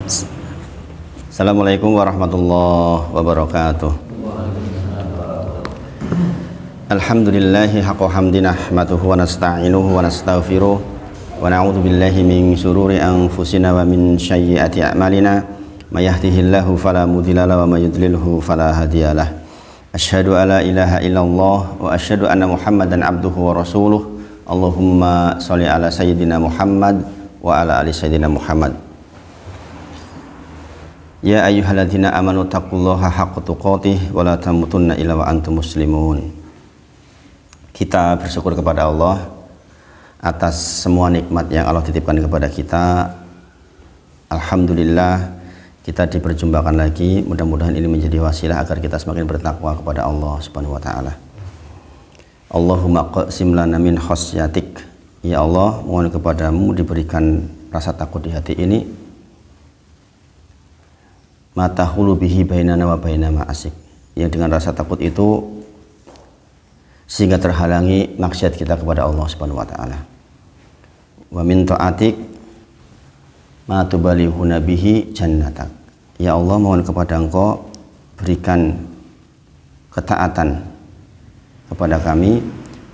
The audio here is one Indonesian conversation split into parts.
Assalamualaikum warahmatullahi wabarakatuh. Alhamdulillahi haqqa hamdi nahmaduhu wa nasta'inuhu wa nastaghfiruh wa na'udzu billahi min syururi anfusina wa min sayyiati a'malina may yahdihillahu fala mudilla lahu wa may yudlilhu fala hadiyalah. Asyhadu alla ilaha illallah wa asyhadu anna Muhammadan abduhu wa rasuluh. Allahumma sholli ala sayyidina Muhammad wa ala ali sayyidina Muhammad. Ya ayyuhalladzina amanu taqullaha haqqa tuqatih wa la tamutunna illa wa antum muslimun. Kita bersyukur kepada Allah atas semua nikmat yang Allah titipkan kepada kita. Alhamdulillah kita diperjumpakan lagi. Mudah-mudahan ini menjadi wasilah agar kita semakin bertakwa kepada Allah Subhanahu wa taala. Allahumma qsim lana min khasyatik. Ya Allah, mohon kepadamu diberikan rasa takut di hati ini. Matahulu bihi bainana wa baina ma'asik. Yang dengan rasa takut itu sehingga terhalangi maksiat kita kepada Allah Subhanahu wa taala. Wa min ta'atik ma tubalihuna bihi jannatak. Ya Allah, mohon kepada Engkau berikan ketaatan kepada kami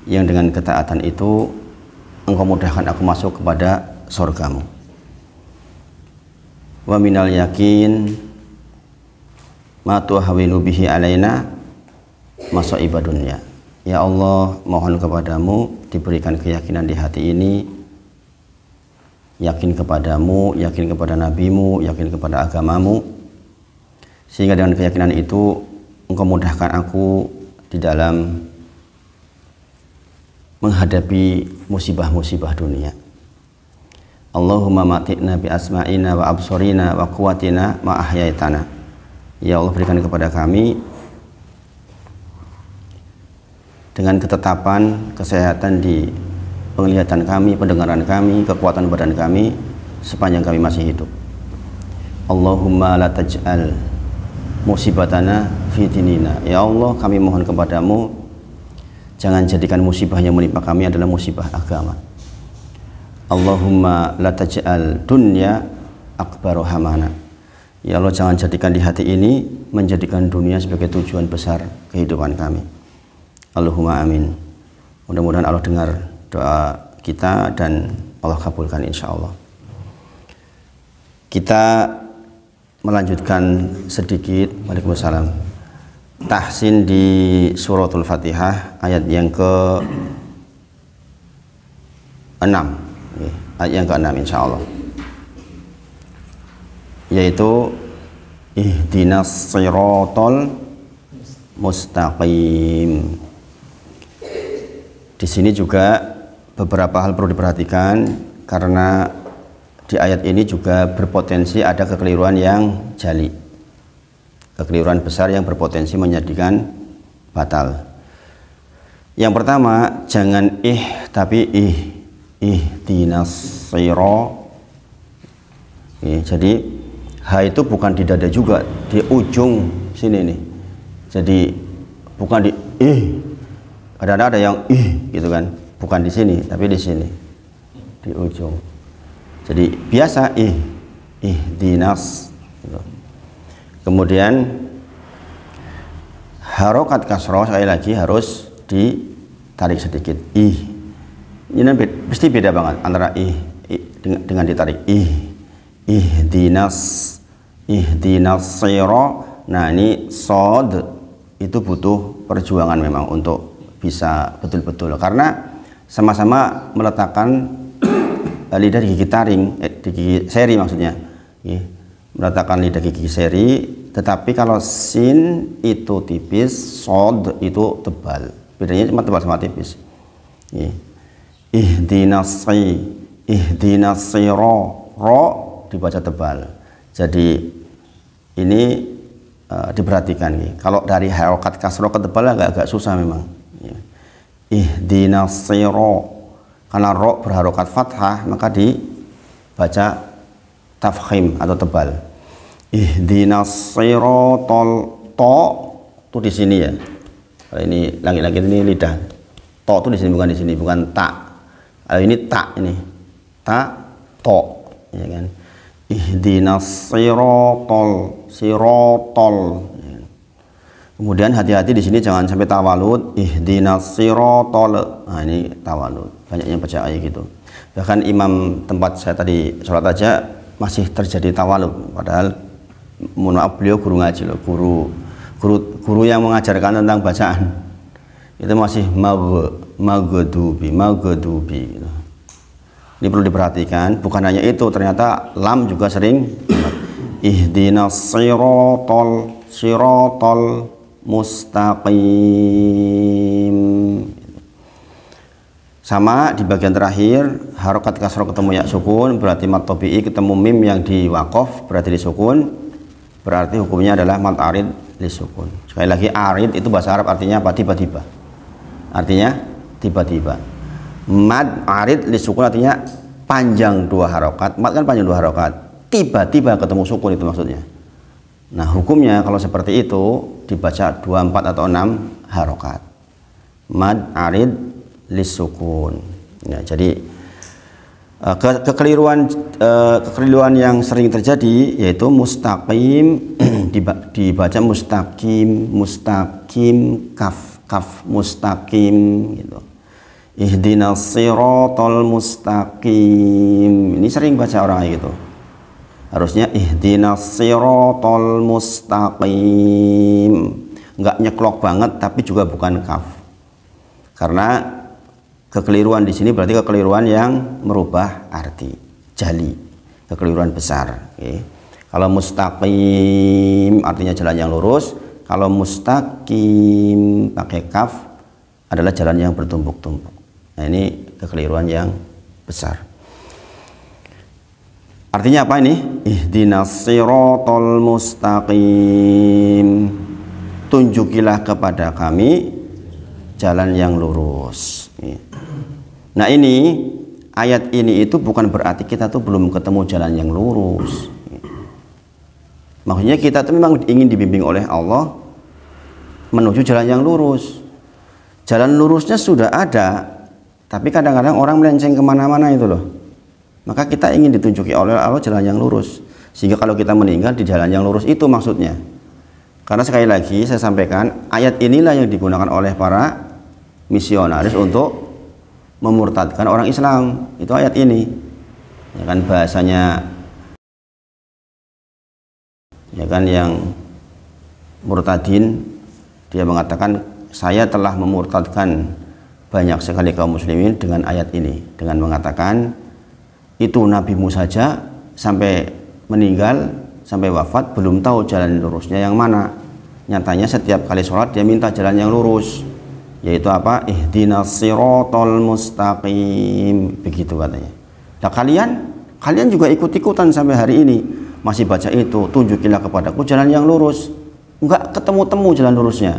yang dengan ketaatan itu Engkau mudahkan aku masuk kepada surgamu. Wa minal yakin ma tuhawinu bihi alaina masa'ibad dunya. Ya Allah, mohon kepadamu diberikan keyakinan di hati ini, yakin kepadamu, yakin kepada nabimu, yakin kepada agamamu, sehingga dengan keyakinan itu Engkau mudahkan aku di dalam menghadapi musibah-musibah dunia. Allahumma mati'na bi asma'ina wa absorina wa quwatina ma ahyaitana. Ya Allah, berikan kepada kami dengan ketetapan kesehatan di penglihatan kami, pendengaran kami, kekuatan badan kami sepanjang kami masih hidup. Allahumma la taj'al musibatana fi dinina. Ya Allah, kami mohon kepadamu jangan jadikan musibah yang menimpa kami adalah musibah agama. Allahumma la taj'al dunya akbaru hamana. Ya Allah, jangan jadikan di hati ini menjadikan dunia sebagai tujuan besar kehidupan kami. Allahumma amin. Mudah-mudahan Allah dengar doa kita dan Allah kabulkan insya Allah. Kita melanjutkan sedikit, waalaikumsalam, tahsin di suratul Fatihah ayat yang ke-6, ayat yang ke-6 insya Allah, yaitu ihdinas siratal mustaqim. Di sini juga beberapa hal perlu diperhatikan karena di ayat ini juga berpotensi ada kekeliruan yang jali, kekeliruan besar yang berpotensi menjadikan batal. Yang pertama, jangan tapi ihdinas sira. Jadi H itu bukan di dada juga, di ujung sini nih. Jadi bukan di kadang-kadang ada yang gitu kan, bukan di sini tapi di sini, di ujung. Jadi biasa ihdinas gitu. Kemudian harokat kasroh sekali lagi harus ditarik sedikit. Ini pasti beda banget antara dengan ditarik. Ihdinas sira. Nah, ini sod itu butuh perjuangan memang untuk bisa betul-betul, karena sama-sama meletakkan lidah di gigi taring, di gigi seri maksudnya, meletakkan lidah gigi seri. Tetapi kalau sin itu tipis, sod itu tebal. Bedanya cuma tebal sama tipis. Ihdinas sira, ro dibaca tebal. Jadi ini diperhatikan nih. Kalau dari harokat kasroh ke tebal agak susah memang. Ihdinas sira, karena ro berharokat fathah maka dibaca tafkhim atau tebal. Ihdinas siratal, to tuh di sini ya. Kalau ini lagi-lagi ini lidah. To tuh di sini, bukan di sini, bukan tak. Kalau ini tak, ini ta to, ya kan. ihdinas sirotol. Kemudian hati-hati di sini jangan sampai tawalud, ihdinas sirotol. Nah ini tawalud, banyak yang baca ayat gitu. Bahkan imam tempat saya tadi sholat aja masih terjadi tawalud, padahal mohon maaf beliau guru ngaji loh, guru yang mengajarkan tentang bacaan itu masih magdubi gitu. Ini perlu diperhatikan. Bukan hanya itu, ternyata lam juga sering ihdinas sirotol mustaqim. Sama di bagian terakhir, harokat kasroh ketemu ya sukun berarti mat tabi'i, ketemu mim yang di wakof berarti di sukun, berarti hukumnya adalah mat arid li sukun. Sekali lagi, arid itu bahasa Arab artinya apa? Tiba-tiba. Artinya tiba-tiba. Mad arid li sukun artinya panjang 2 harokat. Mad kan panjang 2 harokat, tiba-tiba ketemu sukun, itu maksudnya. Nah hukumnya kalau seperti itu dibaca 2, 4 atau 6 harokat. Mad arid lisukun. Ya, jadi kekeliruan yang sering terjadi yaitu mustaqim dibaca mustaqim kaf mustaqim gitu. Ihdinas sirotol mustaqim. Ini sering baca orang gitu. Harusnya ihdinas sirotol mustaqim. Enggak nyeklok banget tapi juga bukan kaf. Karena kekeliruan di sini berarti kekeliruan yang merubah arti, jali, kekeliruan besar. Okay. Kalau mustaqim artinya jalan yang lurus, kalau mustaqim pakai kaf adalah jalan yang bertumpuk-tumpuk. Nah ini kekeliruan yang besar. Artinya apa ini? Ihdinas sirotol mustaqim. Tunjukilah kepada kami jalan yang lurus. Nah ini ayat ini itu bukan berarti kita tuh belum ketemu jalan yang lurus. Maksudnya kita tuh memang ingin dibimbing oleh Allah menuju jalan yang lurus. Jalan lurusnya sudah ada, tapi kadang-kadang orang melenceng kemana-mana itu loh. Maka kita ingin ditunjuki oleh Allah jalan yang lurus, sehingga kalau kita meninggal di jalan yang lurus itu maksudnya. Karena sekali lagi saya sampaikan, ayat inilah yang digunakan oleh para misionaris untuk memurtadkan orang Islam. Itu ayat ini ya kan, bahasanya ya kan, yang murtadin dia mengatakan saya telah memurtadkan banyak sekali kaum muslimin dengan ayat ini, dengan mengatakan itu nabimu saja sampai meninggal, sampai wafat belum tahu jalan lurusnya yang mana. Nyatanya setiap kali sholat dia minta jalan yang lurus, yaitu apa? Ihdinas sirotol mustaqim, begitu katanya. Nah kalian juga ikut-ikutan sampai hari ini masih baca itu, tunjukilah kepadaku jalan yang lurus. Enggak ketemu-temu jalan lurusnya.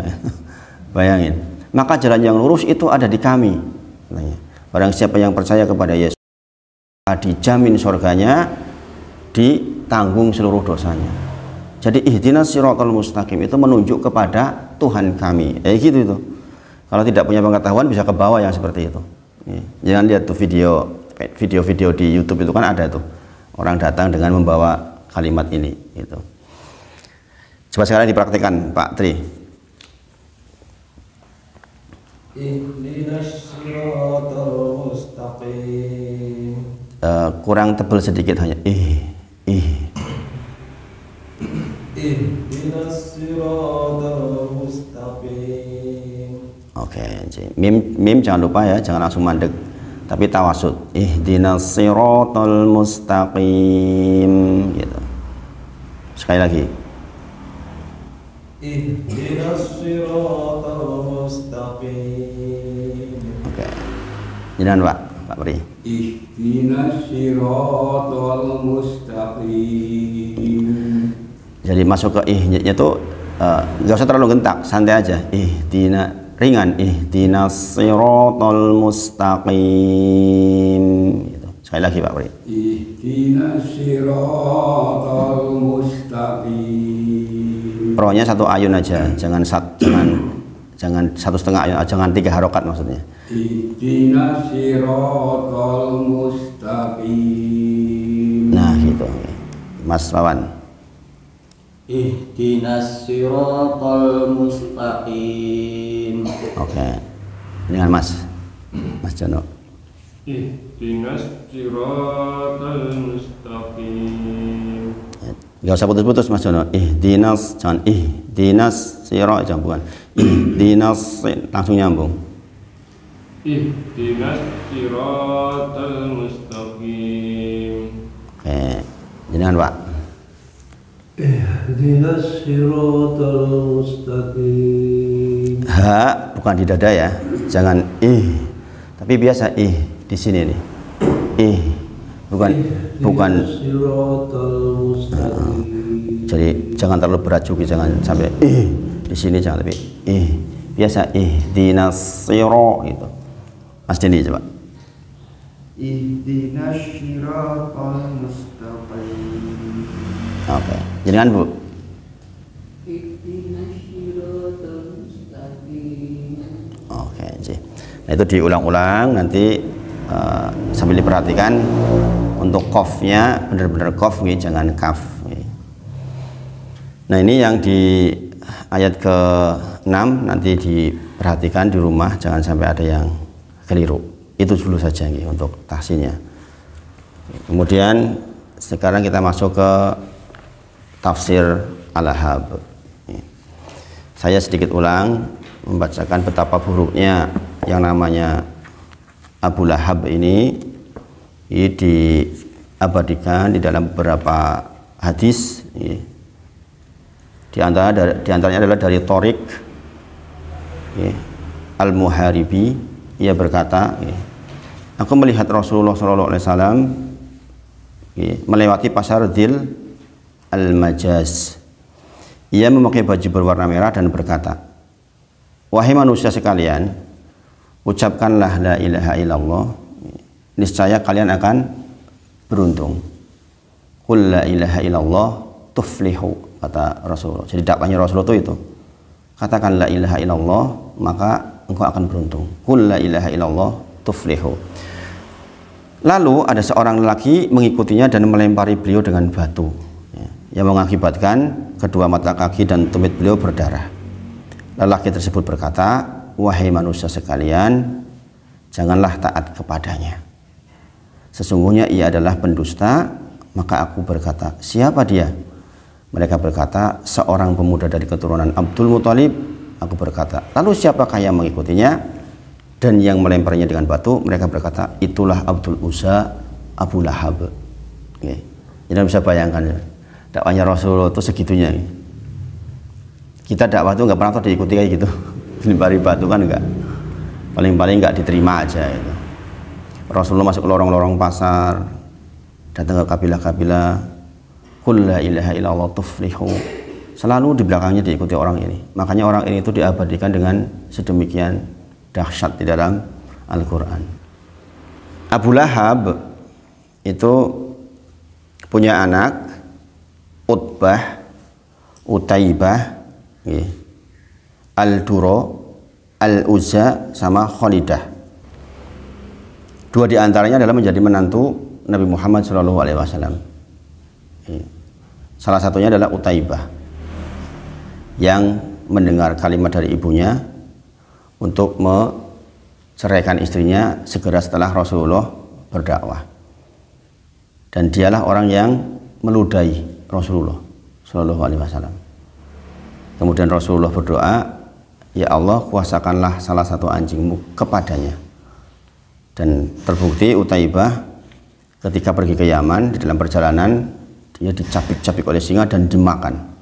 Bayangin. Maka jalan yang lurus itu ada di kami. Barang siapa yang percaya kepada Yesus, dijamin surganya, ditanggung seluruh dosanya. Jadi ihdinas sirotol mustaqim itu menunjuk kepada Tuhan kami. Gitu itu. Kalau tidak punya pengetahuan bisa ke bawah yang seperti itu. Jangan lihat tuh video-video di YouTube itu kan ada tuh orang datang dengan membawa kalimat ini gitu. Coba sekarang dipraktikkan Pak Tri. Ihdinas-siratal mustaqim. Kurang tebal sedikit hanya Ihdinas-siratal mustaqim. Oke, mim jangan lupa ya, jangan langsung mandek, tapi tawasud. Ihdinas siratal mustaqim gitu. Sekali lagi. Ihdinas siratal mustaqim. Oke. Jangan Pak Pri. Ihdinas siratal mustaqim. Jadi masuk ke ihnya tuh nggak usah terlalu gentak, santai aja. Ringan. Ihdinas siratal mustaqim gitu. Sekali lagi Pak Pri. Ihdinas siratal mustaqim. Rohnya satu ayun aja, jangan 1,5 ayun, jangan 3 harokat maksudnya. Ihdinas siratal mustaqim. Nah gitu. Mas Wawan. Ihdinas siratal mustaqim. Oke. Dengan Mas Jono. Ihdinas siratal mustaqim. Gak usah putus-putus Mas Jono. Ihdinas, jangan ihdinas sirat, jangan bukan. Ihdinas, langsung nyambung. Ihdinas siratal mustaqim. Oke. Jenengan Pak. Ihdinas siratal mustaqim. Ha, bukan di dada ya. Jangan tapi biasa di sini nih. Bukan Siratal mustaqim. jadi jangan terlalu berat juga, jangan sampai di sini, jangan lebih biasa ihdinas sira gitu. Mas Dendi coba. Ihdinas siratal mustaqim. Oke. Jenengan Bu. Ihdinas siratal mustaqim. Oke, nah itu diulang-ulang nanti sambil diperhatikan untuk qafnya benar-benar qaf nih, jangan kaf. Nah ini yang di ayat ke-6 nanti diperhatikan di rumah, jangan sampai ada yang keliru. Itu dulu saja nih untuk tahsinnya. Kemudian sekarang kita masuk ke tafsir Al-Ahab. Saya sedikit ulang membacakan betapa buruknya yang namanya Abu Lahab ini diabadikan di dalam beberapa hadis. Di antaranya adalah dari Thariq Al-Muharibi. Ia berkata, aku melihat Rasulullah SAW melewati pasar Dzil Al-Majaz. Ia memakai baju berwarna merah dan berkata, wahai manusia sekalian, ucapkanlah la ilaha illallah, niscaya kalian akan beruntung. Qul la ilaha illallah tuflihu, kata Rasulullah. Jadi dakwahnya Rasulullah itu katakan la ilaha illallah, maka engkau akan beruntung. Qul la ilaha illallah tuflihu. Lalu ada seorang lelaki mengikutinya dan melempari beliau dengan batu, yang mengakibatkan kedua mata kaki dan tumit beliau berdarah. Lelaki tersebut berkata, wahai manusia sekalian, janganlah taat kepadanya. Sesungguhnya ia adalah pendusta. Maka aku berkata, siapa dia? Mereka berkata, seorang pemuda dari keturunan Abdul Muthalib. Aku berkata, lalu siapakah yang mengikutinya dan yang melemparinya dengan batu? Mereka berkata, itulah Abdul Uzza Abu Lahab. Jadi bisa bayangkan ya, dakwahnya Rasulullah itu segitunya. Kita dakwah itu nggak pernah tuh diikuti kayak gitu. Lempari batu kan enggak, paling-paling nggak diterima aja itu. Rasulullah masuk ke lorong-lorong pasar, datang ke kabilah-kabilah, qul la ilaha illallah tuflihu, selalu di belakangnya diikuti orang ini. Makanya orang ini itu diabadikan dengan sedemikian dahsyat di dalam Al-Quran. Abu Lahab itu punya anak Utbah, Utaibah, Al-Duro, Al-Uzza, sama Khalidah. Dua di antaranya adalah menjadi menantu Nabi Muhammad SAW. Salah satunya adalah Utaibah, yang mendengar kalimat dari ibunya untuk menceraikan istrinya segera setelah Rasulullah berdakwah. Dan dialah orang yang meludahi Rasulullah SAW. Kemudian Rasulullah berdoa, ya Allah, kuasakanlah salah satu anjingmu kepadanya. Dan terbukti Utaibah ketika pergi ke Yaman, di dalam perjalanan dia dicapik-capik oleh singa dan dimakan.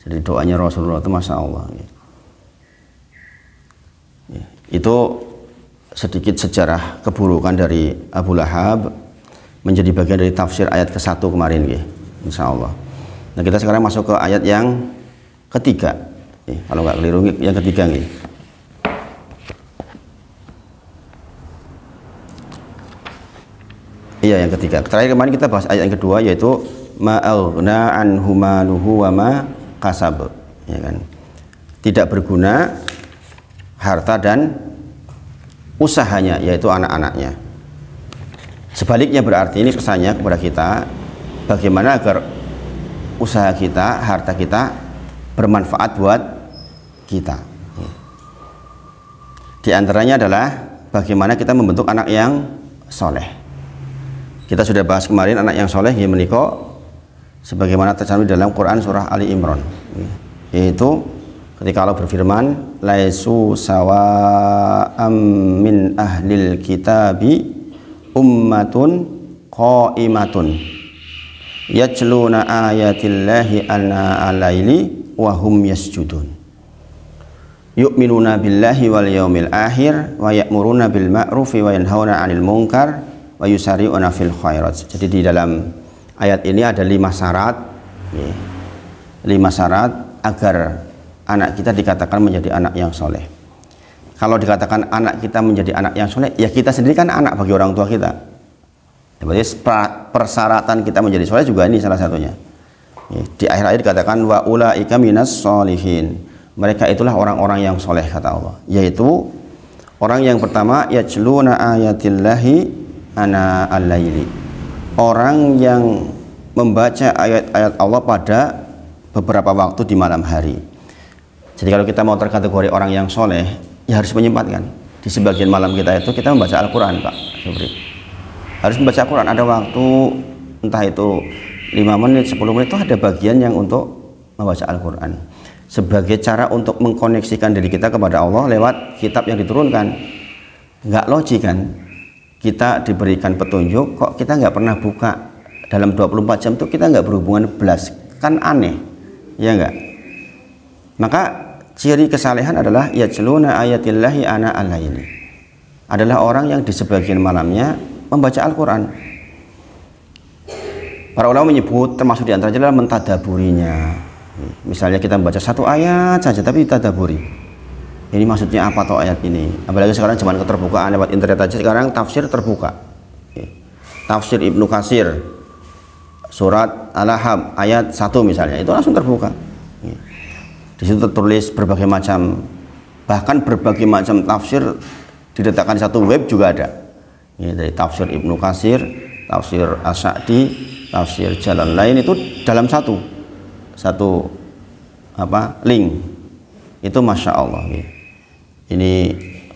Jadi doanya Rasulullah itu Masya Allah. Itu sedikit sejarah keburukan dari Abu Lahab, menjadi bagian dari tafsir ayat ke-1 kemarin, insya Allah. Nah, kita sekarang masuk ke ayat yang ketiga. Kalau nggak keliru, yang ketiga nih. Iya, yang ketiga. Terakhir kemarin kita bahas ayat yang kedua, yaitu ma'aghna anhu maluhu wa ma kasab, ya kan? Tidak berguna harta dan usahanya, yaitu anak-anaknya. Sebaliknya berarti ini pesannya kepada kita, bagaimana agar usaha kita, harta kita bermanfaat buat kita. Di antaranya adalah bagaimana kita membentuk anak yang soleh. Kita sudah bahas kemarin anak yang soleh ya menikah sebagaimana tercantum dalam Quran surah Ali Imran, yaitu ketika Allah berfirman, laisu sawa'am min ahlil kitabi ummatun qaimatun yatluna ayatillahi ana alaili wa hum yasjudun yu'minuna billahi wal yaumil akhir wa ya'muruna bil ma'rufi wa yanhauna 'anil munkar wa yusari'una fil khairat. Jadi di dalam ayat ini ada 5 syarat, 5 syarat agar anak kita dikatakan menjadi anak yang soleh. Kalau dikatakan anak kita menjadi anak yang soleh, ya kita sendiri kan anak bagi orang tua kita. Ya, berarti persyaratan kita menjadi soleh juga ini salah satunya. Di akhir ayat dikatakan wa ulaika minas solihin. Mereka itulah orang-orang yang soleh kata Allah. Yaitu orang yang pertama yajluna ayatillahi ana al-laili. Orang yang membaca ayat-ayat Allah pada beberapa waktu di malam hari. Jadi kalau kita mau terkategori orang yang soleh, ya harus menyempatkan. Di sebagian malam kita itu kita membaca Al-Quran, Pak Sobri. Harus membaca Al-Quran, ada waktu, entah itu 5 menit, 10 menit, itu ada bagian yang untuk membaca Al-Quran. Sebagai cara untuk mengkoneksikan diri kita kepada Allah lewat kitab yang diturunkan. Nggak logik kan? Kita diberikan petunjuk, kok kita nggak pernah buka dalam 24 jam itu kita nggak berhubungan belas. Kan aneh, ya nggak? Maka ciri kesalehan adalah yajluna ayatillahi ana al-laili. Adalah orang yang di sebagian malamnya membaca Al-Quran. Para ulama menyebut termasuk di antaranya adalah mentadaburinya. Misalnya kita membaca 1 ayat saja tapi ditadaburi. Ini maksudnya apa toh ayat ini? Apalagi sekarang zaman keterbukaan lewat internet aja, sekarang tafsir terbuka. Tafsir Ibnu Katsir surat Al-Ahzab ayat 1 misalnya, itu langsung terbuka. Di situ tertulis berbagai macam, bahkan berbagai macam tafsir diletakkan di satu web juga ada. Dari tafsir Ibnu Katsir, tafsir As-Sa'di, tafsir jalan lain itu dalam satu link. Itu Masya Allah. Ini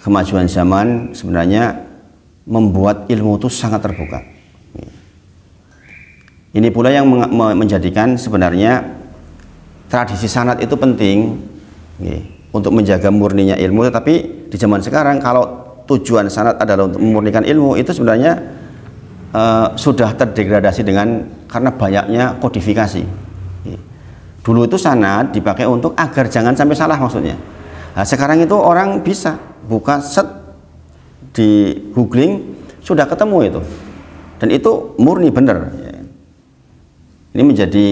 kemajuan zaman sebenarnya membuat ilmu itu sangat terbuka. Ini pula yang menjadikan sebenarnya tradisi sanad itu penting untuk menjaga murninya ilmu. Tetapi di zaman sekarang kalau tujuan sanad adalah untuk memurnikan ilmu, itu sebenarnya sudah terdegradasi karena banyaknya kodifikasi. Dulu itu sanad dipakai untuk agar jangan sampai salah maksudnya. Nah, sekarang itu orang bisa buka set di googling sudah ketemu itu, dan itu murni bener. Ini menjadi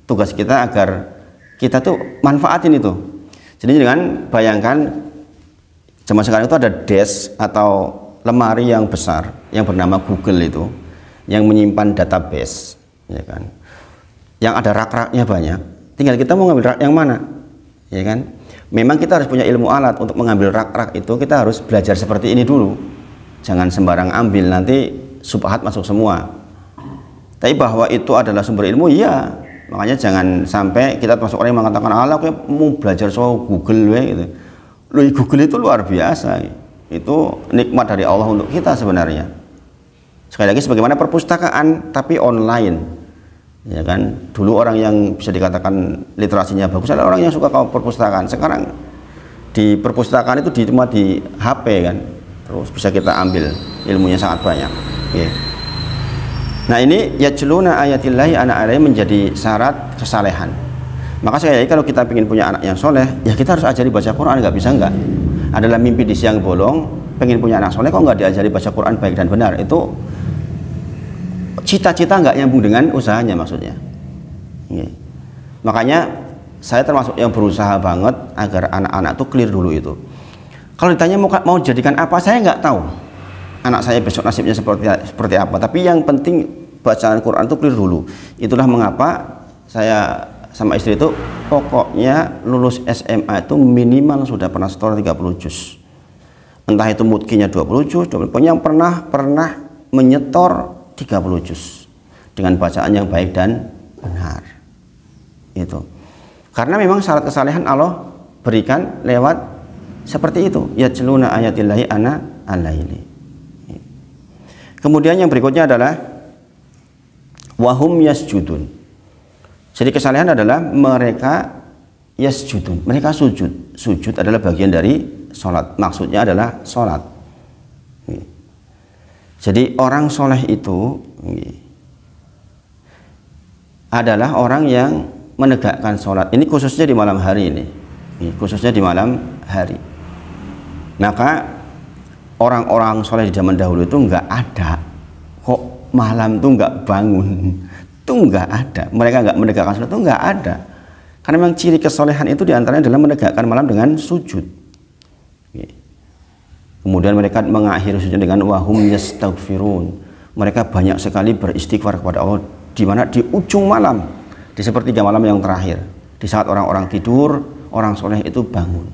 tugas kita agar kita tuh manfaatin itu. Jadi dengan bayangkan zaman sekarang itu ada desk atau lemari yang besar yang bernama Google itu, yang menyimpan database, ya kan? Yang ada rak-raknya banyak. Tinggal kita mau ngambil rak yang mana, ya kan? Memang kita harus punya ilmu alat untuk mengambil rak-rak itu. Kita harus belajar seperti ini dulu. Jangan sembarang ambil, nanti subhat masuk semua. Tapi bahwa itu adalah sumber ilmu, iya. Makanya jangan sampai kita termasuk orang yang mengatakan Allah kayak mau belajar soal Google gitu. Loh, Google itu luar biasa. Itu nikmat dari Allah untuk kita sebenarnya. Sekali lagi sebagaimana perpustakaan tapi online. Ya kan, dulu orang yang bisa dikatakan literasinya bagus adalah orang yang suka ke perpustakaan. Sekarang di perpustakaan itu cuma di HP kan, terus bisa kita ambil ilmunya sangat banyak. Okay. Nah ini yajluna ayatillahi ana alaihi menjadi syarat kesalehan. Maka sekali lagi kalau kita ingin punya anak yang soleh, ya kita harus ajari baca Quran. Nggak bisa nggak. Adalah mimpi di siang bolong, pengen punya anak soleh kok nggak diajari baca Quran baik dan benar. Itu cita-cita nggak nyambung dengan usahanya maksudnya. Makanya saya termasuk yang berusaha banget agar anak-anak tuh clear dulu itu. Kalau ditanya mau jadikan apa, saya nggak tahu anak saya besok nasibnya seperti apa. Tapi yang penting bacaan Quran itu clear dulu. Itulah mengapa saya sama istri itu pokoknya lulus SMA itu minimal sudah pernah setor 30 juz. Entah itu mutkinya 20 juz, pokoknya yang pernah menyetor 30 juz. dengan bacaan yang baik dan benar. Itu. Karena memang syarat kesalehan Allah berikan lewat seperti itu. Yatluna ayatillahi ana al-laili. Kemudian yang berikutnya adalah wahum yasjudun. Jadi kesalehan adalah mereka yasjudun. Mereka sujud. Sujud adalah bagian dari sholat. Maksudnya adalah sholat. Jadi orang soleh itu adalah orang yang menegakkan sholat. Ini khususnya di malam hari ini. Khususnya di malam hari. Maka orang-orang soleh di zaman dahulu itu nggak ada. Kok malam tuh nggak bangun? Itu nggak ada. Mereka nggak menegakkan sholat itu nggak ada. Karena memang ciri kesolehan itu diantaranya adalah menegakkan malam dengan sujud. Kemudian mereka mengakhiri sujud dengan wahum yastaghfirun. Mereka banyak sekali beristighfar kepada Allah di mana di ujung malam, di sepertiga malam yang terakhir, di saat orang-orang tidur, orang soleh itu bangun.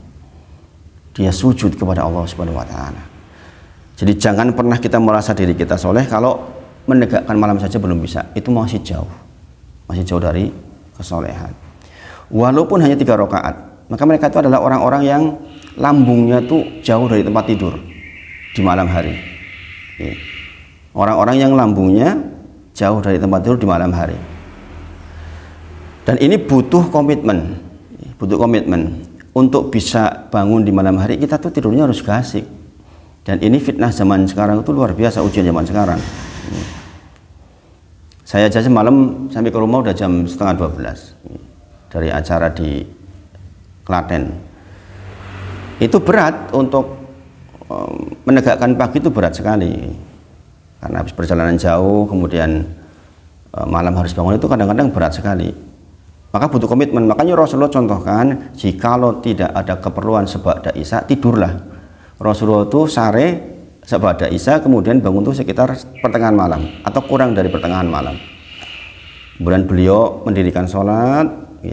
Dia sujud kepada Allah Subhanahu wa taala. Jadi jangan pernah kita merasa diri kita soleh kalau menegakkan malam saja belum bisa. Itu masih jauh. Masih jauh dari kesolehan. Walaupun hanya 3 rakaat, maka mereka itu adalah orang-orang yang lambungnya tuh jauh dari tempat tidur di malam hari. Orang-orang yang lambungnya jauh dari tempat tidur di malam hari. Dan ini butuh komitmen. Butuh komitmen. Untuk bisa bangun di malam hari, kita tuh tidurnya harus gasik. Dan ini fitnah zaman sekarang itu luar biasa, ujian zaman sekarang. Saya aja semalam sampai ke rumah udah jam 11:30 dari acara di Klaten. Itu berat untuk menegakkan pagi, itu berat sekali. Karena habis perjalanan jauh, kemudian malam harus bangun, itu kadang-kadang berat sekali. Maka butuh komitmen. Makanya Rasulullah contohkan, jikalau tidak ada keperluan seba'da isya, tidurlah. Rasulullah itu sare seba'da isya, kemudian bangun itu sekitar pertengahan malam atau kurang dari pertengahan malam. Kemudian beliau mendirikan sholat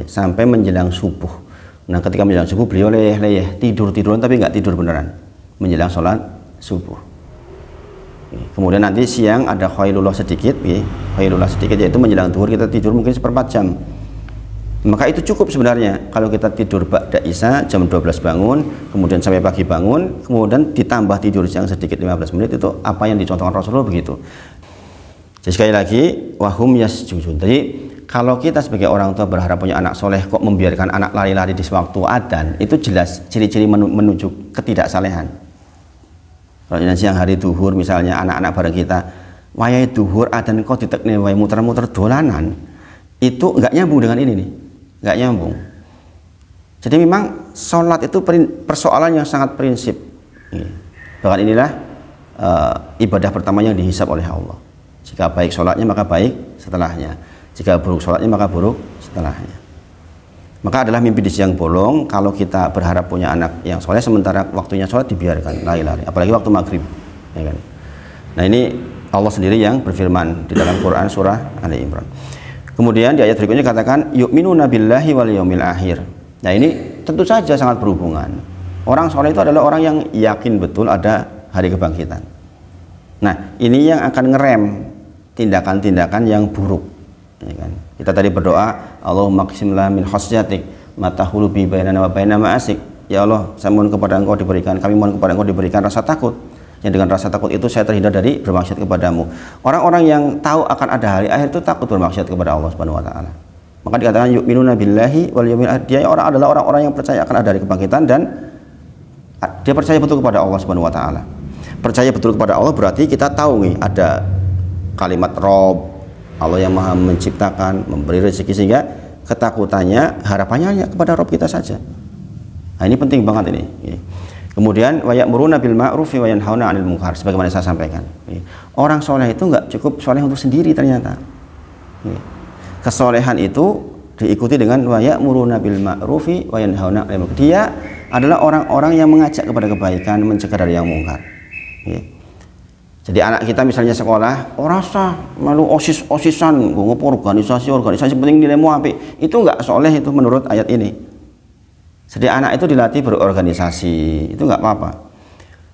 sampai menjelang subuh. Nah, ketika menjelang subuh beliau leyeh tidur-tiduran, tapi nggak tidur beneran menjelang sholat subuh. Kemudian nanti siang ada khailullah sedikit, yaitu menjelang zuhur kita tidur mungkin 1/4 jam. Maka itu cukup sebenarnya kalau kita tidur ba'da isya jam 12 bangun, kemudian sampai pagi bangun, kemudian ditambah tidur siang sedikit 15 menit, itu apa yang dicontohkan Rasulullah begitu. Jadi sekali lagi wahum yasjudun. Jadi kalau kita sebagai orang tua berharap punya anak soleh, kok membiarkan anak lari-lari di waktu adzan, itu jelas ciri-ciri menuju ketidaksalehan. Kalau siang hari duhur misalnya anak-anak bareng kita, wayai duhur adzan kok ditekne wae muter-muter dolanan, itu nggak nyambung dengan ini nih. Nggak nyambung. Jadi memang sholat itu persoalan yang sangat prinsip. Bahkan inilah ibadah pertama yang dihisab oleh Allah. Jika baik sholatnya maka baik setelahnya, jika buruk sholatnya maka buruk setelahnya. Maka adalah mimpi di siang bolong kalau kita berharap punya anak yang soleh sementara waktunya sholat dibiarkan lari-lari, apalagi waktu maghrib, ya kan? Nah, ini Allah sendiri yang berfirman di dalam Quran surah Ali Imran. Kemudian di ayat berikutnya katakan yu'minuna billahi wal yaumil akhir. Nah, ini tentu saja sangat berhubungan. Orang soleh itu adalah orang yang yakin betul ada hari kebangkitan. Nah, ini yang akan ngerem tindakan-tindakan yang buruk, ya kan? Kita tadi berdoa, Allahumma qsimla min khasyatik matahulu bi bainana wa baina ma'asik. Ya Allah, saya mohon kepada Engkau diberikan, kami mohon kepada Engkau diberikan rasa takut. Yang dengan rasa takut itu saya terhindar dari bermaksiat kepadamu. Orang-orang yang tahu akan ada hari akhir itu takut bermaksiat kepada Allah Subhanahu wa taala. Maka dikatakan yu'minuna billahi wal yaumil akhir. Dia adalah orang-orang yang percaya akan ada hari kebangkitan dan dia percaya betul kepada Allah Subhanahu wa taala. Percaya betul kepada Allah berarti kita tahu nih ada kalimat Rob, Allah yang Maha menciptakan, memberi rezeki, sehingga ketakutannya, harapannya hanya kepada Rob kita saja. Nah, ini penting banget ini. Kemudian wa ya'muruna bil ma'rufi wa yanhauna 'anil munkar, sebagaimana saya sampaikan. Orang soleh itu nggak cukup soleh untuk sendiri ternyata. Kesolehan itu diikuti dengan wa ya'muruna bil ma'rufi wa yanhauna 'anil munkar. Dia adalah orang-orang yang mengajak kepada kebaikan, mencegah dari yang mungkar. Jadi anak kita misalnya sekolah, rasa malu osis-osisan, ngopo organisasi penting nilaimu apik. Itu nggak soleh itu menurut ayat ini. Jadi anak itu dilatih berorganisasi, itu nggak apa-apa.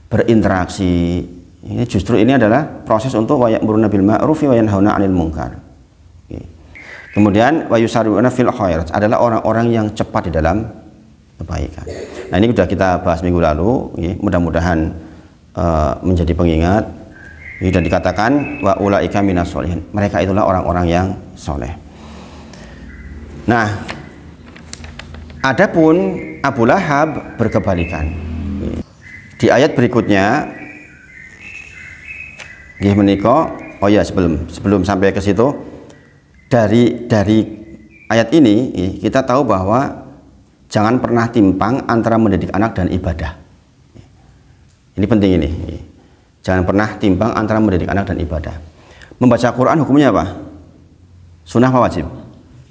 Berinteraksi, ini justru ini adalah proses untuk wa ya'muruna bil ma'rufi wa yanhauna 'anil munkar. Kemudian wa yusari'una fil khairat adalah orang-orang yang cepat di dalam kebaikan. Nah, ini sudah kita bahas minggu lalu, mudah-mudahan menjadi pengingat. Dan dikatakan wa ulaika minas sholihin. Mereka itulah orang-orang yang soleh. Nah, adapun Abu Lahab berkebalikan. Di ayat berikutnya, oh ya, sebelum sampai ke situ, dari ayat ini kita tahu bahwa jangan pernah timpang antara mendidik anak dan ibadah. Ini penting ini. Jangan pernah timpang antara mendidik anak dan ibadah. Membaca Quran hukumnya apa? Sunnah apa wajib?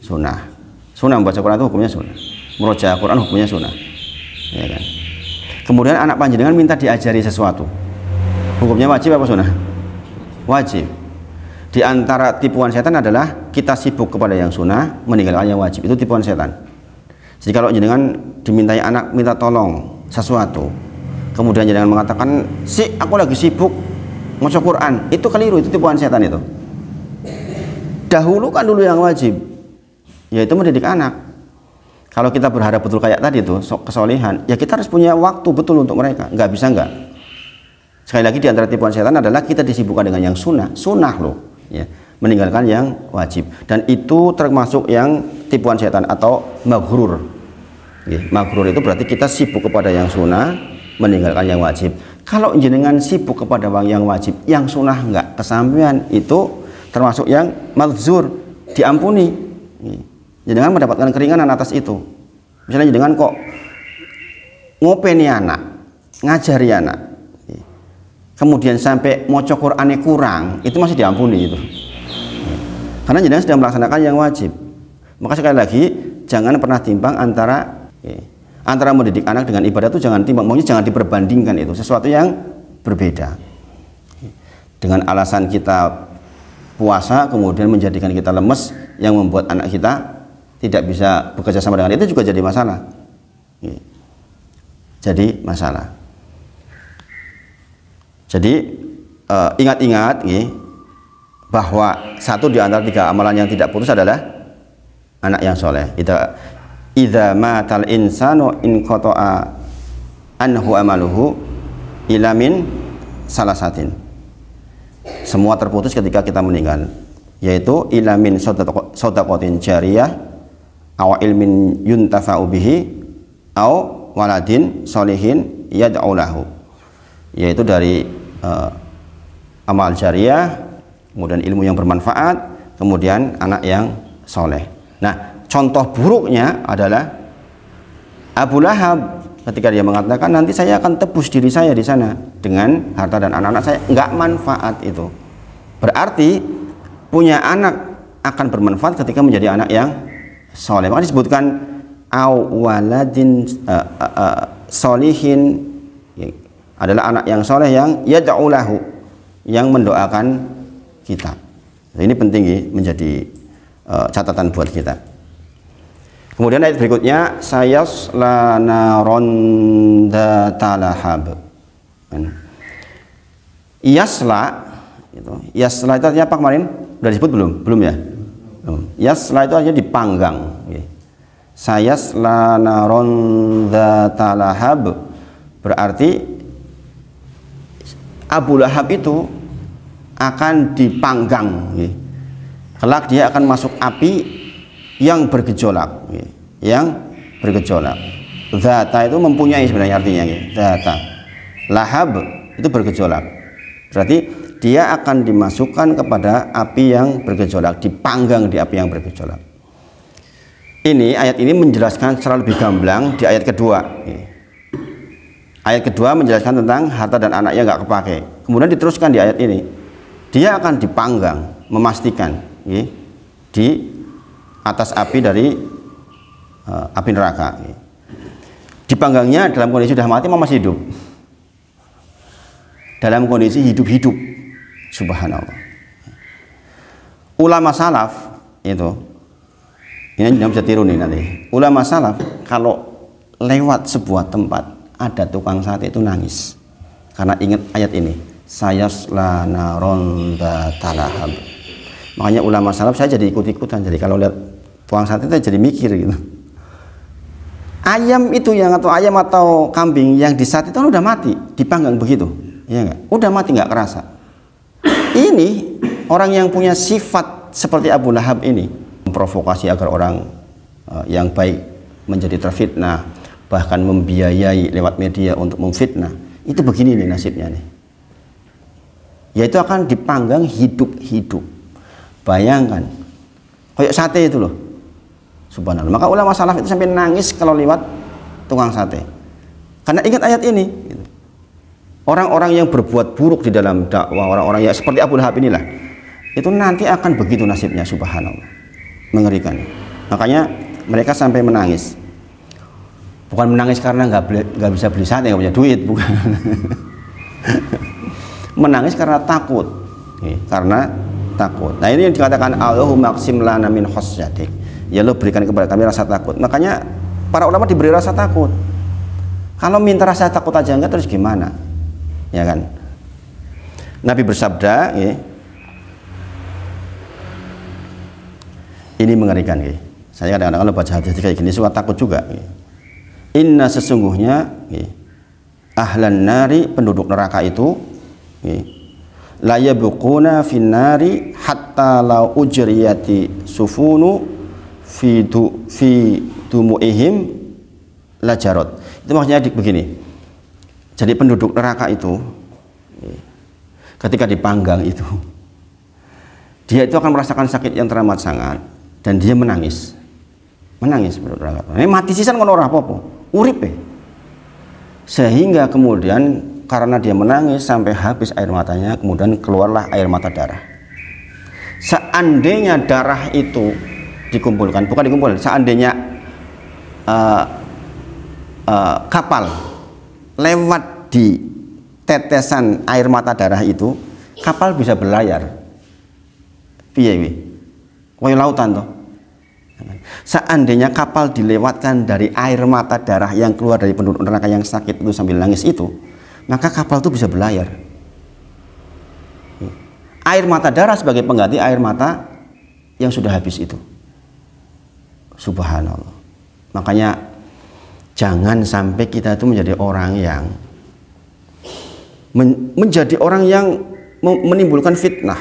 Sunnah. Sunnah, membaca Quran itu hukumnya sunnah. Murojaah Quran hukumnya sunnah. Ya kan? Kemudian anak panjenengan minta diajari sesuatu. Hukumnya wajib apa sunnah? Wajib. Di antara tipuan setan adalah kita sibuk kepada yang sunnah, meninggalkan yang wajib. Itu tipuan setan. Jadi kalau jenengan dimintai anak minta tolong sesuatu, kemudian jangan mengatakan, aku lagi sibuk maca Quran, itu keliru, itu tipuan setan itu. Dahulukan dulu yang wajib, yaitu mendidik anak. Kalau kita berharap betul kayak tadi itu kesolihan, ya kita harus punya waktu betul untuk mereka. Nggak bisa nggak. Sekali lagi di antara tipuan setan adalah kita disibukkan dengan yang sunnah loh, ya, meninggalkan yang wajib. Dan itu termasuk yang tipuan setan atau maghrur. Ya, maghrur itu berarti kita sibuk kepada yang sunnah, meninggalkan yang wajib. Kalau jenengan sibuk kepada yang wajib, yang sunnah enggak kesampaian, itu termasuk yang malzur, diampuni. Jenengan mendapatkan keringanan atas itu. Misalnya jenengan kok ngopeni anak, ngajari anak, kemudian sampai maca Qur'ane kurang, itu masih diampuni itu. Karena jenengan sedang melaksanakan yang wajib. Maka sekali lagi jangan pernah timpang antara mendidik anak dengan ibadah itu jangan timbang, maksudnya jangan diperbandingkan, itu sesuatu yang berbeda. Dengan alasan kita puasa kemudian menjadikan kita lemes, yang membuat anak kita tidak bisa bekerja sama dengan itu juga jadi masalah. Jadi masalah. Jadi ingat-ingat bahwa satu di antara 3 amalan yang tidak putus adalah anak yang soleh. Idza matal insanu in qata'a anhu amaluhu ila min salasatin. Semua terputus ketika kita meninggal, yaitu ila min shadaqatin jariyah aw ilmin yuntafa'u bihi aw waladin sholihin yad'u lahu. Yaitu dari amal jariyah, kemudian ilmu yang bermanfaat, kemudian anak yang soleh. Nah, contoh buruknya adalah Abu Lahab ketika dia mengatakan nanti saya akan tebus diri saya di sana dengan harta dan anak-anak saya, nggak manfaat itu. Berarti punya anak akan bermanfaat ketika menjadi anak yang soleh. Maka disebutkan awaladin solihin adalah anak yang soleh yang yad'u lahu, yang mendoakan kita. Ini penting menjadi catatan buat kita. Kemudian ayat berikutnya, sayasla naron dzata lahab. Yasla itu, yasla itu artinya apa kemarin? Sudah disebut belum? Belum ya? Yasla itu artinya dipanggang. Sayasla naron dzata lahab berarti Abu Lahab itu akan dipanggang. Kelak dia akan masuk api yang bergejolak, Dzata itu mempunyai sebenarnya artinya, dzata. Lahab itu bergejolak. Berarti dia akan dimasukkan kepada api yang bergejolak, dipanggang di api yang bergejolak. Ini ayat ini menjelaskan secara lebih gamblang di ayat kedua. Ayat kedua menjelaskan tentang harta dan anaknya nggak kepake. Kemudian diteruskan di ayat ini, dia akan dipanggang, memastikan di atas api dari api neraka. Dipanggangnya dalam kondisi sudah mati masih hidup, dalam kondisi hidup-hidup. Subhanallah. Ulama salaf itu, ini tidak bisa tiru nih nanti. Ulama salaf kalau lewat sebuah tempat ada tukang sate itu nangis karena ingat ayat ini, sayasla naron dzata lahab. Makanya ulama salaf saya jadi ikut-ikutan. Jadi kalau lihat tukang sate itu jadi mikir gitu. Ayam itu atau ayam atau kambing yang disate itu kan udah mati, dipanggang begitu, ya enggak? Udah mati nggak kerasa. Ini orang yang punya sifat seperti Abu Lahab ini memprovokasi agar orang yang baik menjadi terfitnah, bahkan membiayai lewat media untuk memfitnah. Itu begini nih nasibnya nih. Yaitu akan dipanggang hidup-hidup. Bayangkan, kayak sate itu loh. Subhanallah. Maka ulama salaf itu sampai nangis kalau lewat tukang sate. Karena ingat ayat ini. Orang-orang yang berbuat buruk di dalam dakwah, orang-orang yang seperti Abu Lahab inilah, itu nanti akan begitu nasibnya, subhanallah. Mengerikan. Makanya mereka sampai menangis. Bukan menangis karena nggak bisa beli sate, nggak punya duit, bukan. Menangis karena takut. Karena takut. Nah ini yang dikatakan Allahumma qsim lana min khosyatik. Ya Allah berikan kepada kami rasa takut. Makanya para ulama diberi rasa takut. Kalau minta rasa takut aja enggak, terus gimana? Ya kan? Nabi bersabda, ya, ini mengerikan. Ya. Saya kadang-kadang kalau baca hadis kayak gini suka takut juga. Ya. Inna sesungguhnya, ya, ahlan nari penduduk neraka itu, ya, la yabquna finnari hatta la ujriyati sufunu fi dumuihim lajarot. Itu maksudnya begini. Jadi penduduk neraka itu ketika dipanggang itu dia itu akan merasakan sakit yang teramat sangat dan dia menangis. Menangis penduduk neraka. Ini mati sisan ngono ora apa-apa. Urip. Sehingga kemudian karena dia menangis sampai habis air matanya, kemudian keluarlah air mata darah. Seandainya darah itu dikumpulkan, bukan dikumpulkan, seandainya kapal lewat di tetesan air mata darah itu, kapal bisa berlayar. Piye wi? Koyo lautan toh. Seandainya kapal dilewatkan dari air mata darah yang keluar dari penduduk neraka yang sakit itu sambil nangis itu, maka kapal itu bisa berlayar. Air mata darah sebagai pengganti air mata yang sudah habis itu. Subhanallah. Makanya jangan sampai kita itu menjadi orang yang menjadi orang yang menimbulkan fitnah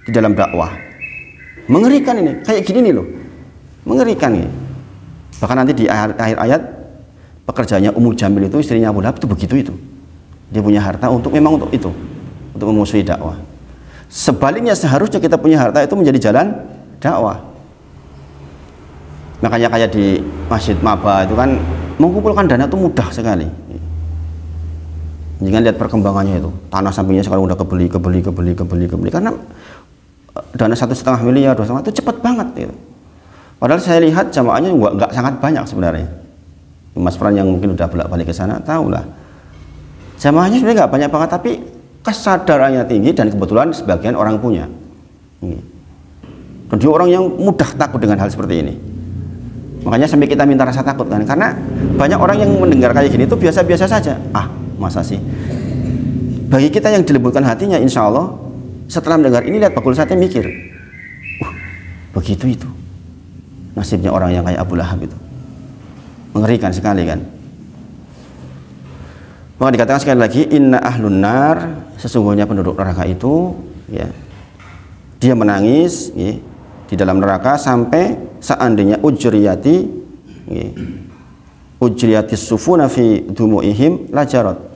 di dalam dakwah. Mengerikan ini, kayak gini nih loh. Mengerikan ini. Bahkan nanti di akhir ayat pekerjaannya Ummu Jamil itu, istrinya Abu Lahab itu begitu itu. Dia punya harta untuk memang untuk itu, untuk memusuhi dakwah. Sebaliknya seharusnya kita punya harta itu menjadi jalan dakwah. Makanya kayak di Masjid Maba itu kan mengumpulkan dana itu mudah sekali. Jangan lihat perkembangannya itu, tanah sampingnya sekarang udah kebeli karena dana 1,5 miliar, 2,5 itu cepat banget gitu. Padahal saya lihat jamaahnya nggak sangat banyak sebenarnya. Mas Fran yang mungkin udah bolak-balik ke sana tahulah. Jamaahnya sebenarnya nggak banyak banget, tapi kesadarannya tinggi dan kebetulan sebagian orang punya. Dan dia orang yang mudah takut dengan hal seperti ini. Makanya sampai kita minta rasa takut kan, karena banyak orang yang mendengar kayak gini itu biasa-biasa saja. Ah, masa sih? Bagi kita yang dilembutkan hatinya, insya Allah setelah mendengar ini lihat bakul sate mikir, begitu itu nasibnya orang yang kayak Abu Lahab itu. Mengerikan sekali kan. Maka dikatakan sekali lagi, inna ahlun nar, sesungguhnya penduduk neraka itu, ya, dia menangis, ya, di dalam neraka sampai seandainya ujriyati sufuna fi dumuihim lajarot.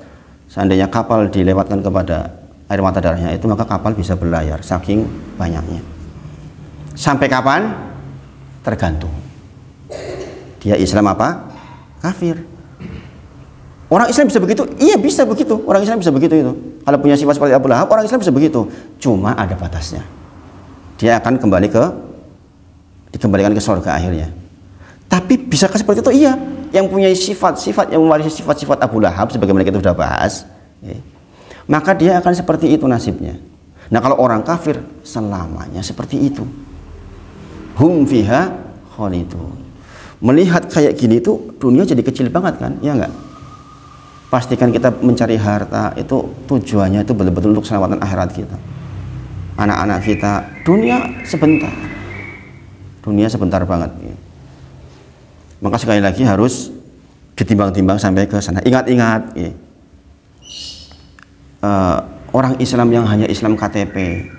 Seandainya kapal dilewatkan kepada air mata darahnya itu, maka kapal bisa berlayar saking banyaknya. Sampai kapan? Tergantung dia Islam apa kafir. Orang Islam bisa begitu? Iya bisa begitu. Orang Islam bisa begitu itu. Kalau punya sifat seperti Abu Lahab, orang Islam bisa begitu. Cuma ada batasnya. Dia akan dikembalikan ke surga akhirnya. Tapi bisakah seperti itu? Iya. Yang punya sifat-sifat yang mewarisi sifat-sifat Abu Lahab, sebagaimana kita sudah bahas, ya, maka dia akan seperti itu nasibnya. Nah kalau orang kafir selamanya seperti itu. Hum fiha khalidun. Melihat kayak gini itu dunia jadi kecil banget kan? Ya enggak? Pastikan kita mencari harta itu tujuannya itu betul-betul untuk keselamatan akhirat kita. anak-anak kita. Dunia sebentar, dunia sebentar banget. Maka sekali lagi harus ditimbang-timbang sampai ke sana. Ingat-ingat, orang Islam yang hanya Islam KTP,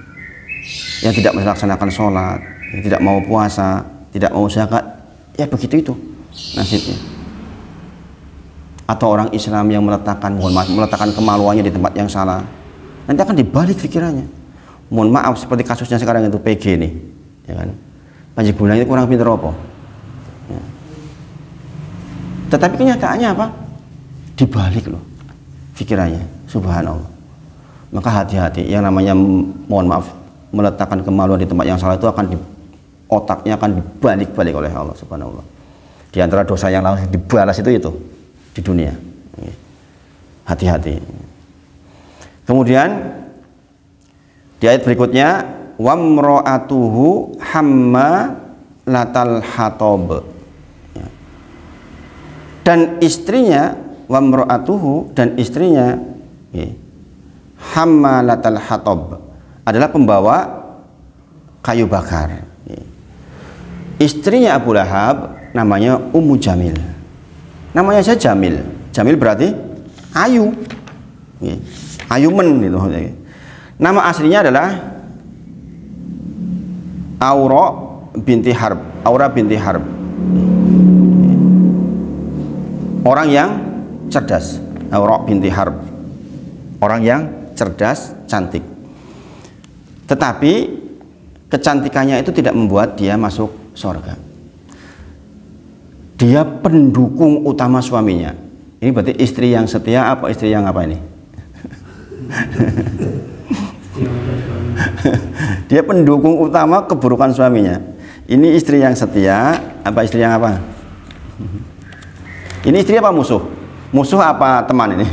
yang tidak melaksanakan sholat, yang tidak mau puasa, tidak mau zakat, ya begitu itu nasibnya. Atau orang Islam yang meletakkan kemaluannya di tempat yang salah, nanti akan dibalik pikirannya. Mohon maaf, seperti kasusnya sekarang itu PG nih, ya kan? Panji Gumilang itu kurang pinter apa? Ya. Tetapi kenyataannya apa? Dibalik loh pikirannya, subhanallah. Maka hati-hati, yang namanya mohon maaf meletakkan kemaluan di tempat yang salah itu otaknya akan dibalik-balik oleh Allah subhanallah. Di antara dosa yang langsung dibalas itu di dunia. Hati-hati. Kemudian di ayat berikutnya, wamra'atuhu hammalatal hatab. Dan istrinya, wamra'atuhu, dan istrinya hammalatal hatab, adalah pembawa kayu bakar. Istrinya Abu Lahab namanya Ummu Jamil. Namanya saja Jamil. Jamil berarti ayu. Ayumen gitu. Nama aslinya adalah Aura binti Harb. Aura binti Harb. Orang yang cerdas. Aura binti Harb. Orang yang cerdas, cantik. Tetapi kecantikannya itu tidak membuat dia masuk surga. Dia pendukung utama suaminya. Ini berarti istri yang setia apa istri yang apa ini? Dia pendukung utama keburukan suaminya. Ini istri yang setia apa istri yang apa? Ini istri apa musuh? Musuh apa teman ini?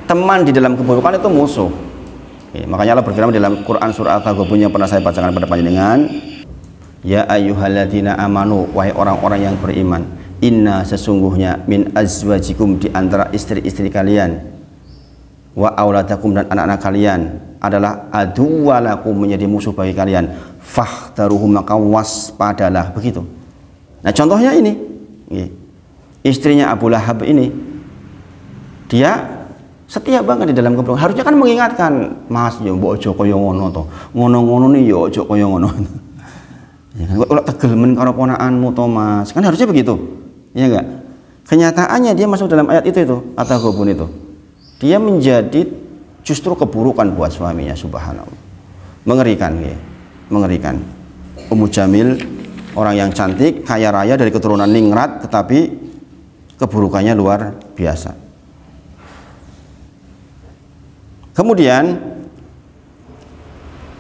Teman di dalam keburukan itu musuh. Makanya Allah berfirman dalam Quran surah Al-Taghabun yang pernah saya bacakan pada panjenengan, ya ayyuhalladzina amanu, wahai orang-orang yang beriman, inna sesungguhnya min azwajikum, di antara istri-istri kalian, wa auladakum, dan anak-anak kalian, adalah aduwalakum, menjadi musuh bagi kalian, fahdharuhum, maka waspadalah. Begitu. Nah contohnya ini, istrinya Abu Lahab ini, dia setia banget di dalam keburukan. Harusnya kan mengingatkan, Mas, yo mbok aja kaya ngono to. Ngono-ngono nih yo aja kaya ngono. Ya kan, kok tegel men karo ponakanmu to, Mas. Kan harusnya begitu. Iya enggak? Kenyataannya dia masuk dalam ayat itu At-Taghabun itu. Dia menjadi justru keburukan buat suaminya, subhanallah. Mengerikan ya. Mengerikan. Ummu Jamil, orang yang cantik, kaya raya dari keturunan ningrat, tetapi keburukannya luar biasa. Kemudian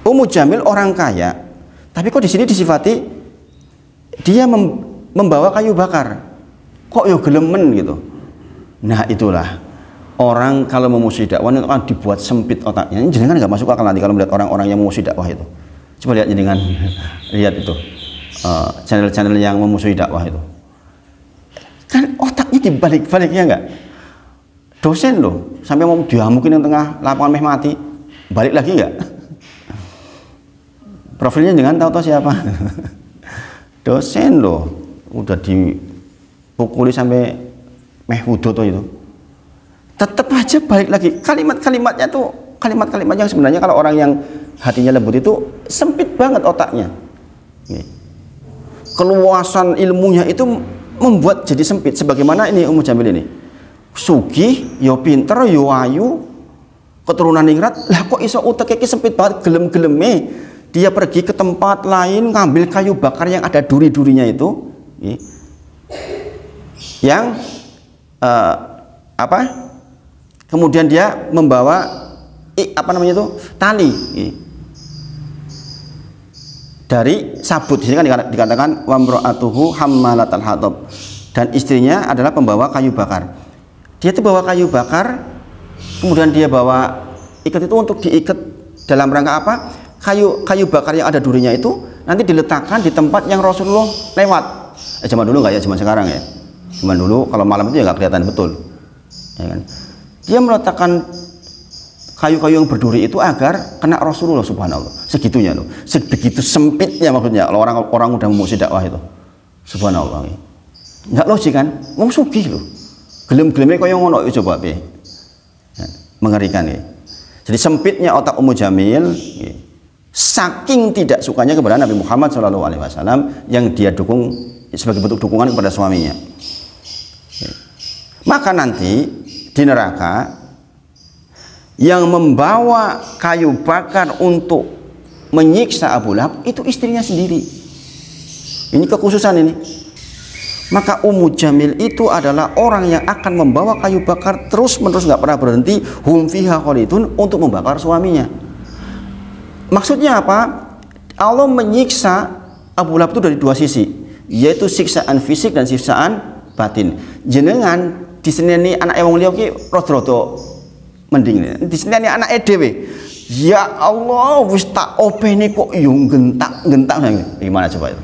Ummu Jamil orang kaya, tapi kok di sini disifati dia membawa kayu bakar. Kok yo gelemen gitu. Nah itulah orang kalau memusuhi dakwah itu akan dibuat sempit otaknya. Ini jenengan nggak masuk akal nanti kalau melihat orang-orang yang memusuhi dakwah itu. Coba lihat jenengan, lihat itu channel-channel yang memusuhi dakwah itu. Kan otaknya dibalik-baliknya enggak? Dosen loh, sampai mau diamukin yang tengah lapangan meh mati, balik lagi enggak? Profilnya jangan tahu siapa. Dosen loh, udah dipukuli sampai meh wudhu tuh itu. Tetap aja balik lagi. Kalimat-kalimatnya tuh kalimat-kalimat yang sebenarnya kalau orang yang hatinya lembut itu sempit banget otaknya. Keluasan ilmunya itu membuat jadi sempit. Sebagaimana ini Ummu Jamil ini. Sugih, yo pinter, yo ayu, keturunan ningrat, lah kok iso utek iki sempit banget, gelem-geleme dia pergi ke tempat lain ngambil kayu bakar yang ada duri-durinya itu, yang kemudian dia membawa tali dari sabut. Di sini kan dikatakan wamra'atuhu hammalatal hatab, dan istrinya adalah pembawa kayu bakar. Dia itu bawa kayu bakar, kemudian dia bawa ikat itu untuk diikat dalam rangka apa? Kayu bakar yang ada durinya itu nanti diletakkan di tempat yang Rasulullah lewat. Zaman dulu nggak ya, zaman sekarang ya. Zaman dulu kalau malam itu ya nggak kelihatan betul. Ya kan? Dia meletakkan kayu-kayu yang berduri itu agar kena Rasulullah, subhanallah. Segitunya loh, sebegitu sempitnya maksudnya. Kalau orang udah mau dakwah itu, subhanallah. Nggak logik kan? Wong sugih loh, gelem-gelemnya kaya ngono coba be. Mengerikan ya. Jadi sempitnya otak Ummu Jamil, saking tidak sukanya kepada Nabi Muhammad SAW yang dia dukung sebagai bentuk dukungan kepada suaminya. Maka nanti di neraka yang membawa kayu bakar untuk menyiksa Abu Lahab itu istrinya sendiri. Ini kekhususan ini. Maka Ummu Jamil itu adalah orang yang akan membawa kayu bakar terus menerus, nggak pernah berhenti, hum fiha khalidun, untuk membakar suaminya. Maksudnya apa? Allah menyiksa Abu Lahab itu dari dua sisi, yaitu siksaan fisik dan siksaan batin. Jenengan diseneni anak wong liya ki rada-rada mending. Diseneni anak dhewe. Ya Allah, wis tak openi kok yo gentak-gentak. Gimana coba itu?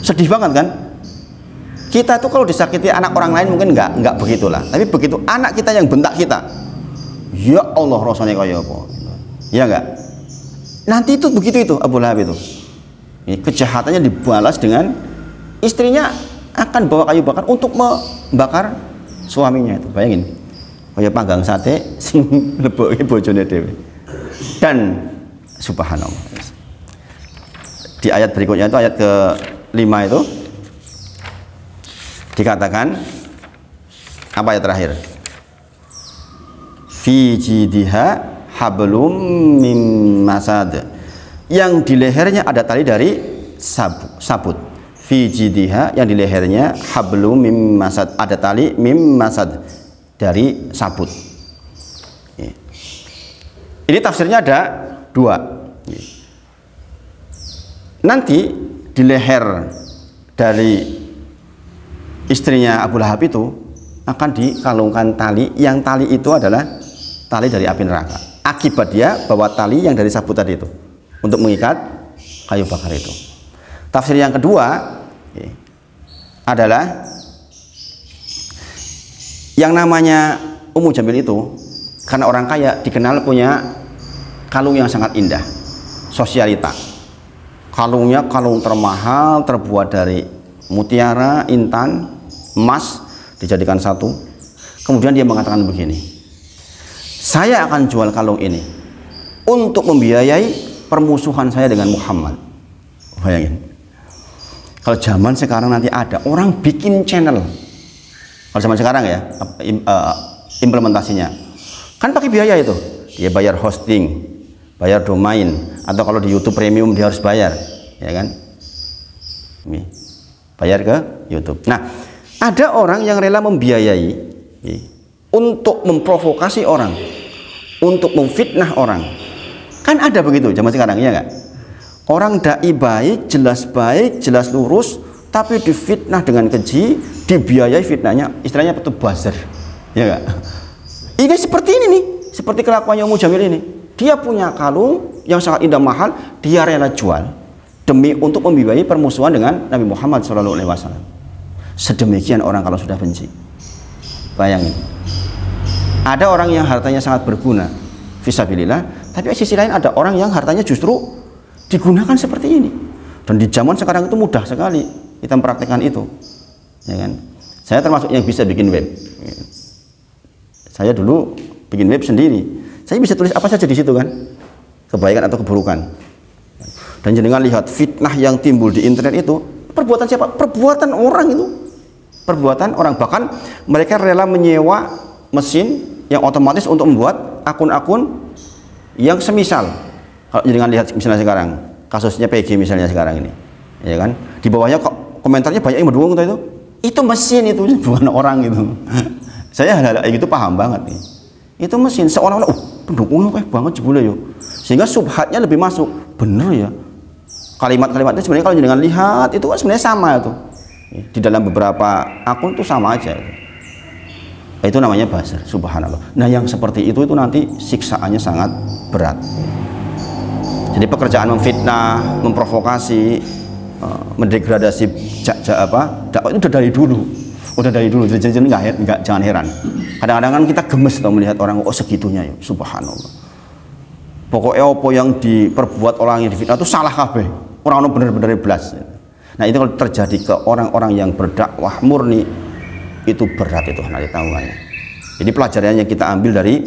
Sedih banget kan? Kita tuh kalau disakiti anak orang lain mungkin nggak begitulah, tapi begitu anak kita yang bentak kita, ya Allah rasanya kayak apa? Ya enggak? Nanti itu begitu itu Abu Lahab itu. Ini kejahatannya dibalas dengan istrinya akan bawa kayu bakar untuk membakar suaminya itu. Bayangin, kayak panggang sate sing leboke bojone dhewe. Dan subhanallah. Di ayat berikutnya itu ayat ke-5 itu dikatakan apa ya terakhir? Fi jidha hablum mim masad. Yang di lehernya ada tali dari sabut. Fi jidha, yang di lehernya hablum mim masad, ada tali mim masad dari sabut. Ini tafsirnya ada dua. Nanti di leher dari istrinya Abu Lahab itu akan dikalungkan tali, yang tali itu adalah tali dari api neraka. Akibat dia bawa tali yang dari sabut tadi itu untuk mengikat kayu bakar itu. Tafsir yang kedua adalah yang namanya Ummu Jamil itu karena orang kaya dikenal punya kalung yang sangat indah, sosialita. Kalungnya kalung termahal, terbuat dari mutiara, intan, emas, dijadikan satu. Kemudian dia mengatakan begini, saya akan jual kalung ini untuk membiayai permusuhan saya dengan Muhammad. Bayangin, kalau zaman sekarang nanti ada orang bikin channel, kalau zaman sekarang ya implementasinya kan pakai biaya itu, dia bayar hosting, bayar domain, atau kalau di YouTube premium dia harus bayar, ya kan? Ini bayar ke YouTube. Nah, ada orang yang rela membiayai untuk memprovokasi orang, untuk memfitnah orang. Kan ada begitu zaman sekarang, ya enggak? Orang dai baik, jelas lurus, tapi difitnah dengan keji, dibiayai fitnahnya, istilahnya itu buzzer, ya enggak? Ini seperti ini nih, seperti kelakuannya Ummu Jamil ini. Dia punya kalung yang sangat indah mahal, dia rela jual demi untuk membiayai permusuhan dengan Nabi Muhammad SAW. Sedemikian orang kalau sudah benci. Bayangin, ada orang yang hartanya sangat berguna fisabilillah, tapi di sisi lain ada orang yang hartanya justru digunakan seperti ini. Dan di zaman sekarang itu mudah sekali kita mempraktekkan itu, ya kan? Saya termasuk yang bisa bikin web. Saya dulu bikin web sendiri. Saya bisa tulis apa saja di situ kan, kebaikan atau keburukan. Dan jenengan lihat fitnah yang timbul di internet itu perbuatan siapa? Perbuatan orang itu, perbuatan orang. Bahkan mereka rela menyewa mesin yang otomatis untuk membuat akun-akun yang semisal. Kalau jenengan lihat misalnya sekarang kasusnya PG misalnya sekarang ini, ya kan? Di bawahnya kok komentarnya banyak yang mendukung itu mesin itu bukan orang itu. Saya hal-hal itu paham banget nih. Itu mesin seolah-olah pendukungnya kayak banget jebule yo. Sehingga subhatnya lebih masuk. Bener ya. Kalimat-kalimatnya sebenarnya kalau jangan lihat itu kan sebenarnya sama itu. Di dalam beberapa akun itu sama aja. Itu namanya buzzer, subhanallah. Nah, yang seperti itu nanti siksaannya sangat berat. Jadi pekerjaan memfitnah, memprovokasi, mendegradasi dakwah itu udah dari dulu. Udah dari dulu, jadi jangan heran. Kadang-kadang kan kita gemes atau melihat orang, oh segitunya ya, subhanallah. Pokoknya apa yang diperbuat orang yang difitnah itu salah kabeh. Orang bener-bener belas. Nah itu kalau terjadi ke orang-orang yang berdakwah murni, itu berat itu nanti tanggungannya. Jadi pelajaran yang kita ambil dari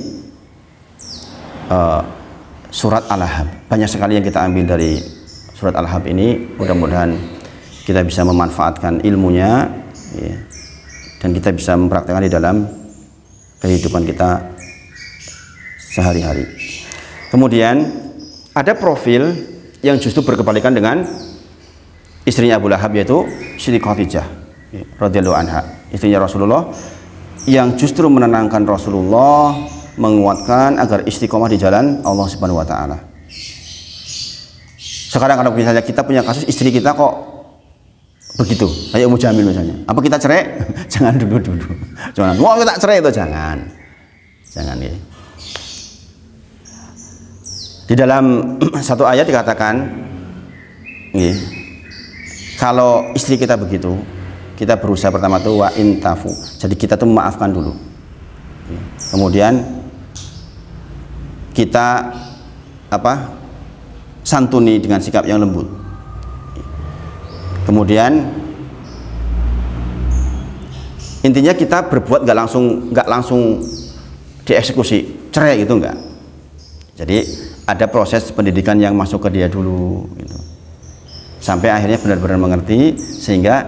surat Al-Ahzab, banyak sekali yang kita ambil dari surat Al-Ahzab ini. Mudah-mudahan kita bisa memanfaatkan ilmunya ya, dan kita bisa mempraktekkan di dalam kehidupan kita sehari-hari. Kemudian ada profil yang justru berkebalikan dengan istrinya Abu Lahab, yaitu Siti Khadijah radhiyallahu anha, istrinya Rasulullah, yang justru menenangkan Rasulullah, menguatkan agar istiqomah di jalan Allah Subhanahu wa taala. Sekarang kalau misalnya kita punya kasus istri kita kok begitu, kayak Ummu Jamil misalnya, apa kita cerai? Jangan dulu. Jangan, wah kita cerai itu jangan ya. Di dalam satu ayat dikatakan, kalau istri kita begitu, kita berusaha pertama tuh wa intafu. Jadi kita tuh memaafkan dulu. Kemudian kita santuni dengan sikap yang lembut. Kemudian intinya kita berbuat nggak langsung dieksekusi, cerai gitu enggak. Jadi ada proses pendidikan yang masuk ke dia dulu gitu. Sampai akhirnya benar-benar mengerti, sehingga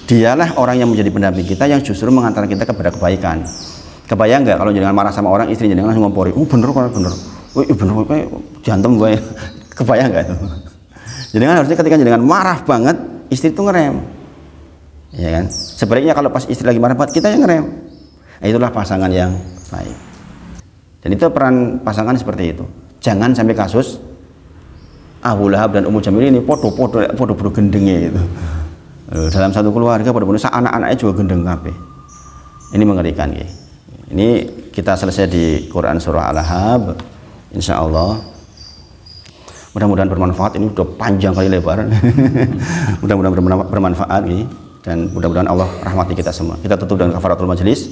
dialah orang yang menjadi pendamping kita, yang justru mengantar kita kepada kebaikan. Kebayang nggak kalau jangan marah sama orang, istrinya jangan langsung ngompori, bener, kayak jantem gue. Kebayang nggak itu? Jadi kan harusnya ketika jangan marah banget, istri itu ngerem, ya kan? Sebaliknya kalau pas istri lagi marah banget, kita yang ngerem. Nah, itulah pasangan yang baik. Dan itu peran pasangan seperti itu. Jangan sampai kasus Abu Lahab dan Ummu Jamil ini podo gendengnya itu. Dalam satu keluarga podo-podo anak-anaknya juga gendeng kabeh. Ini mengerikan ya. Ini kita selesai di Quran surah Al-Ahzab. Insyaallah. Mudah-mudahan bermanfaat. Ini udah panjang kali lebar. Mudah-mudahan bermanfaat ya. Dan mudah-mudahan Allah rahmati kita semua. Kita tutup dengan kafaratul majelis.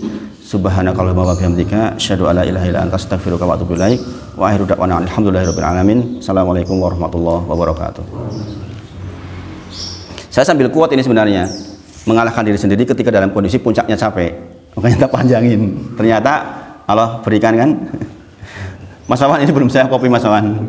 Subhanakallahumma wa bihamdika asyhadu an la ilaha illa anta astaghfiruka wa atubu ilaik. Wa akhiru da'wana alhamdulillahirabbil alamin. Assalamualaikum warahmatullahi wabarakatuh. Saya sambil kuat ini sebenarnya mengalahkan diri sendiri ketika dalam kondisi puncaknya capek. Makanya tak panjangin. Ternyata Allah berikan kan. Mas Wawan ini belum saya kopi Mas Wawan.